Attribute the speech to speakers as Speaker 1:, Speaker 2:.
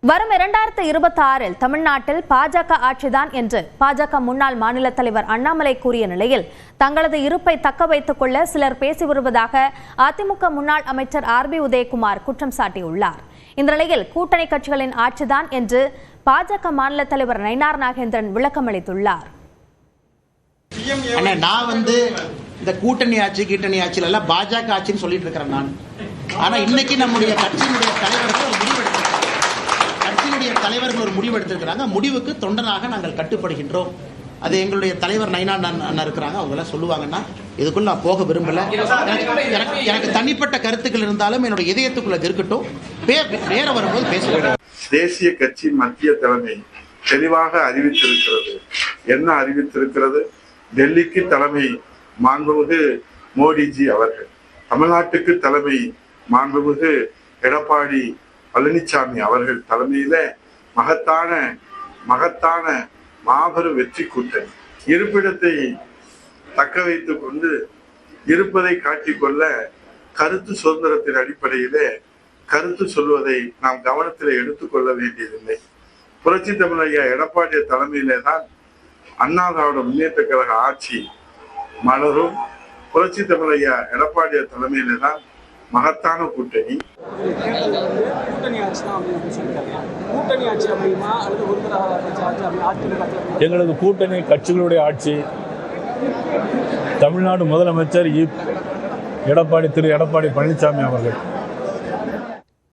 Speaker 1: வரும் 2026 தமிழ்நாட்டில் பாஜக ஆட்சிதான் என்று பாஜக முன்னாள் மாநில தலைவர் அண்ணாமலை கூறிய நிலையில் தங்களது இருப்பை தக்க வைத்துக் கொள்ள சிலர் பேசி வருவதாக அதிமுக முன்னாள் அமைச்சர் ஆர்பி உதயகுமார் குற்றம் சாட்டியுள்ளார். இந்த நிலையில் கூட்டணி கட்சிகளின் ஆட்சிதான் என்று பாஜக மாநில தலைவர் நயினார் நாகேந்திரன் விளக்கமளித்துள்ளார்.
Speaker 2: நான் இந்த கூட்டணி ஆட்சியில எல்லாம் பாஜக ஆட்சின்னு சொல்லிட்டு இருக்கிறேன் நான். ஆனா இன்னைக்கு நம்முடைய கட்சியினுடைய தலைவர்கள் ஒரு முடிவு எடுத்திருக்கிறாங்க. முடிவுக்கு தொண்டனாக நாங்கள் கட்டுப்படுகின்றோம். அது எங்களுடைய தலைவர் நயினார் அண்ணா இருக்கிறாங்க, அவங்க எல்லாம் சொல்லுவாங்கன்னா இதுக்குள்ள நான் போக விரும்பல. எனக்கு தனிப்பட்ட கருத்துக்கள் இருந்தாலும் என்னுடைய இதயத்துக்குள்ள இருக்கட்டும், வேற வரும்போது பேசுகிறேன்.
Speaker 3: தேசிய கட்சி மத்திய தலைமை தெளிவாக அறிவித்திருக்கிறது. என்ன அறிவித்திருக்கிறது? டெல்லிக்கு தலைமை மாண்புமிகு மோடிஜி அவர்கள், தமிழ்நாட்டுக்கு தலைமை மாண்புமிகு எடப்பாடி பழனிசாமி அவர்கள் தலைமையில மகத்தான மாபெரும் வெற்றி கூட்டணி. இருப்பிடத்தை தக்க வைத்துக் கொண்டு இருப்பதை காட்டிக்கொள்ள கருத்து சுதந்திரத்தின் அடிப்படையிலே கருத்து சொல்வதை நாம் கவனத்தில் எடுத்துக்கொள்ள வேண்டியதில்லை. புரட்சி தமிழக எடப்பாடி தலைமையிலே தான் அண்ணா திராவிட முன்னேற்ற கழக ஆட்சி மலரும். புரட்சி தமிழக எடப்பாடி தலைமையிலே தான் மகத்தான கூட்டணி.
Speaker 4: எங்களது கூட்டணி கட்சிகளுடைய ஆட்சி, தமிழ்நாடு முதலமைச்சர் திரு எடப்பாடி பழனிசாமி அவர்கள்